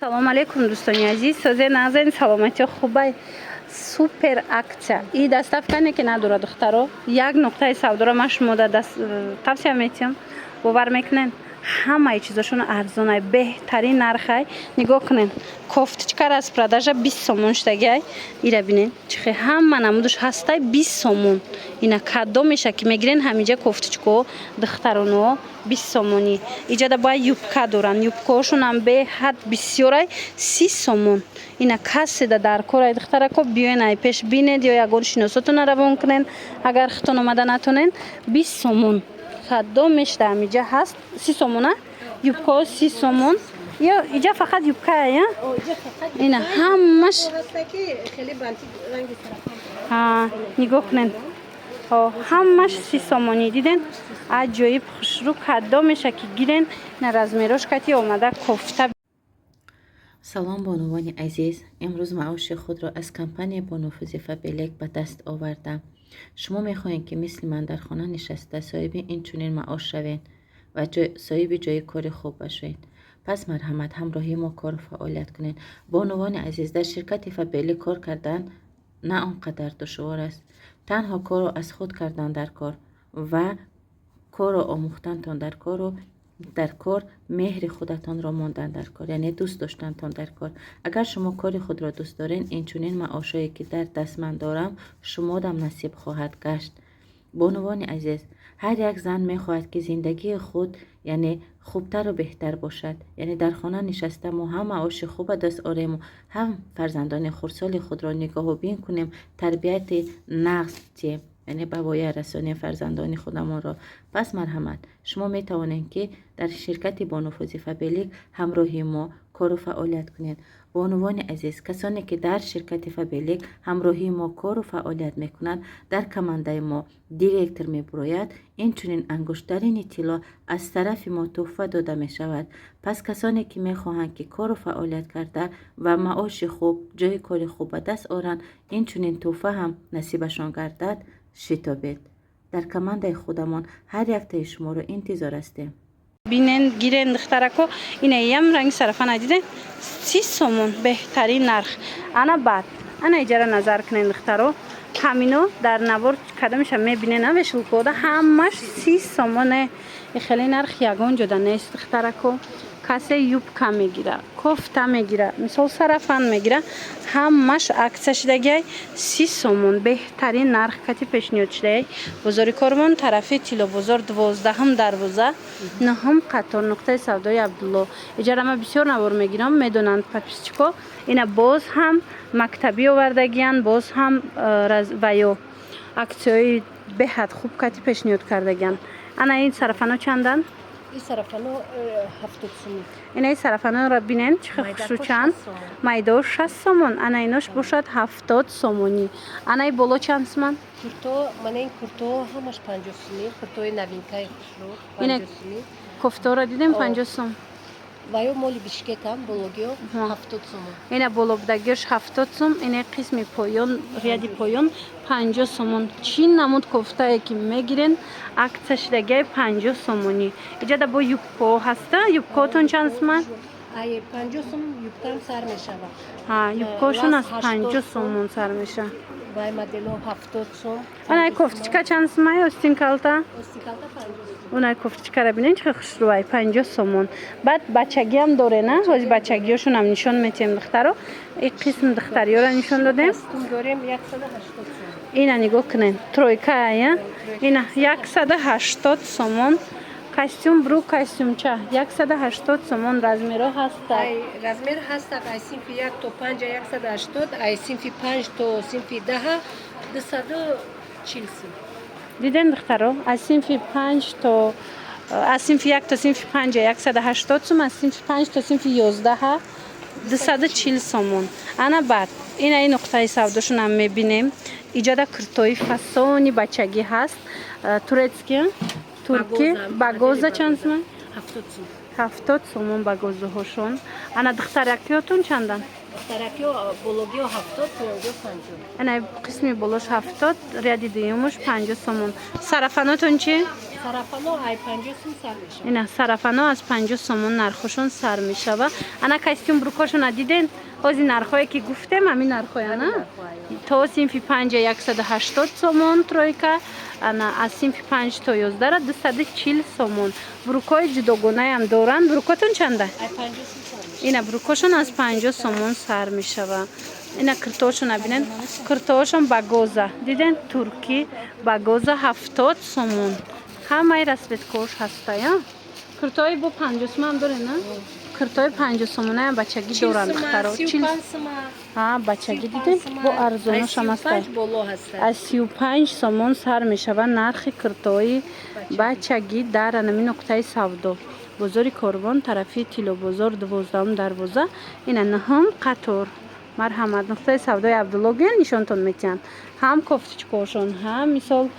салом алейкум дӯстони азиз. созия назани саломати хубай супер акция. И доставкане ки надора духтаро як нуқтаи савдоро ма шумо тавсия метиҳам. бовар мекунен ҳамаи чизошон арзонай, беҳтарин нархай. нигоҳ кунен кофточка раз продажа 20 сомон штагиай. ира бинен чихе ҳама намудуш ҳастай 20 сомон. ина кадом меша ки мегирен ҳамиҷа кофточко духтароно 20 сомони. иҷада бояд юбка доран. юбкаошонам беҳад бисёрай 30 сомон. ина каседа дар корай духтарако биёен ай пеш бинед ё ягон шиносотона равон кунен. агар хитон омада натонен 20 сомон. кадом мешда ҳамиҷа ҳаст 30 сомона. юбка 30 сомон. ё иҷа фақат юбкая я? ина ҳамаш нигоҳ кунен. ҳамаш 30 сомонӣ диден. аҷоиб хушрӯ кадом меша ки гирен. ина размерош кати омада кофта. салом бонувони азиз, имрӯз маоши худро аз компания бонуфузи фабелек ба даст овардам. шумо мехоҳед ки мисли ман дар хона нишаста соҳиби инчунин маош шавед ва соҳиби ҷойи кори хуб башед. пас марҳамат ҳамроҳи мо кору фаъолият кунед. бонувони азиз, дар ширкати фабелек кор кардан на он қадар душвор аст. танҳо корро аз худ кардан дар кор ва корро омӯхтантон дар кор меҳри худатонро мондан дар кор, яъне дӯст доштантон дар кор. агар шумо кори худро дӯст доред, инчунин маошое ки дар даст ман дорам шумодам насиб хоҳад гашт. бонувони азиз, ҳар як зан мехоҳад ки зиндагии худ яъне хубтару беҳтар бошад. яъне дар хона нишаста мо ҳам маоши хуба даст орему, ҳам фарзандони хурдсоли худро нигоҳубин кунем, тарбияти нағз диҳем, яъне ба воя расонем фарзандони худамонро. пас марҳамат, шумо метавонед ки дар ширкати бонуфузи фабелик ҳамроҳи мо кору фаъолият кунед. бонувони азиз, касоне ки дар ширкати фабелик ҳамроҳи мо кору фаъолият мекунанд, дар командаи мо директор мебурояд, инчунин ангуштарини тилло аз тарафи мо тӯҳфа дода мешавад. пас касоне ки мехоҳанд ки кору фаъолият карда ва маоши хуб, ҷои кори хуб ба даст оранд, инчунин тӯҳфа ҳам насибашон гардад, шитобед. дар командаи худамон ҳар яктаи шуморо интизор ҳастем. бинен гирен духтарако. ина ям ранги сарафана диден 30 сомон беҳтарин нарх. ана баъд ана иҷара назар кунен духтаро. ҳамино дар навор кадомиша мебинен авешулкода ҳамаш 30 сомоне. хеле нарх ягон ҷода нест духтарако. касе юбка мегира, кофта мегира, мисол сарафан мегира, ҳамаш аксия шидагиай 30 сомон беҳтарин нарх кати пешниҳод шидагиай. бозори Кормон, тарафи Тиллобозор, 12-ум дарвоза, 9-ум қатор, нуқтаи савдои Абдулло. иҷара ма бисёр навор мегирам, медонанд подписчико. ина боз ҳам мактабӣ овардагиян, боз ҳам ва ё аксияҳои беҳад хуб кати пешниҳод кардагиян. ана ин сарафано чандан? این سرفانو 70 سومی. اینای سرفانو را بینن چه خوشوچند. مایداش 60 سومون. انا ایناش باشد 70 سومونی. انای بالا چند سومن؟ کورتو من این کورتو همش 50 سومی. کورتوی نوینکای خوشرو 50 سومی. کوفته را دیدم 50 سوم. و یا مالی بیشکت هم بلوگیو 70 سومون. اینا بلوگداگیش 70 سوم. اینا قسمی پایان ریادی پایان 50 سومون. چین نمود کوفته که میگیرن акция шидагиай 50 сомонӣ. иҷада бо юбко ҳаста. юбкотон чанд сомон? ай 50 сом юбкам сар мешавад. юбкошон аз 50 сомон сар меша. вай модело 70 сом. онай кофточка чанд сомон? остинкалта? остинкалта 50 сом. онай кофточкара бинен чӣ хушрӯай 50 сомон. баъд бачагӣ ҳам доре на? ҳози бачагиёшон ҳам нишон метиҳем духтаро. ин қисм духтариёро нишон додем. дорем 180 сом. ина нигоҳ кунен. тройкая. ина 180 сомон. костюм брук костюмча 180 сомон. размеро ҳаста. размер ҳаста. ай синфи 1 то 5 180. ай синфи 5 то синфи 10 240 сом. диден духтаро? аз синфи 5 то аз синфи 1 то синфи 5 180 сом. аз синфи 5 то синфи 11 240 сомон. ана баъд ина ин нуқтаи савдошон ҳам мебинем. иҷада куртои фасони бачагӣ ҳаст. турецкия турки багоза чанд сомон? 70 сом. 70 сомон багозаҳошон. ана духтаракиётон чандан? دخترکی و بلوگی و 70 پایینجا 50. این قسمی بلوش 70 ریادی دویمش 50 سومون. صرفاناتون چی؟ صرفانا ای 50 سوم سر میشه. اینا صرفانا از 50 سومون نرخشون سر میشه و انا کاستیوم بروکاشون دیدین از این نرخایی که گفتم همین نرخای نه تا صنف 5 180 سومون ترویکا انا از صنف 5 تا 11 را 240 سومون. بروکای جداگانه هم دارن. بروکاتون چنده؟ ای 50 سوم سر میشه. اینا بروکاشون از 50 سومون سر میشه و اینا کرتاشون ببینن کرتاشون باگوزا دیدن ترکی باگوزا 70 سومون. همه رسبت کوش هسته یا کرتای با 50 سوم هم داره نه کرتای 50 سومونه هم بچگی دارن دخترها 35 سوم. ها بچگی دیدن با ارزونش هم هست بالا هست. از 35 سومون سر میشه و نرخ کرتای بچگی در همین نقطه سودا بازار کاروان طرفی تیلو بازار 12 دروازه این نهم قطار مرحمت نقطه سودای عبدالله نشانتون میتین هم کفتچکاشون هم مثال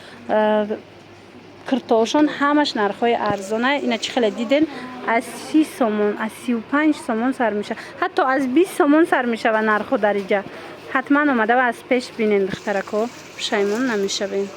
کرتاشون همش نرخای ارزانه. اینا چه خیلی دیدن از 30 سومون از 35 سومون سر میشه حتی از 20 سومون سر میشه و نرخ درجه حتما اومده و از پیش بینین دخترکو پشیمون نمیشه بین.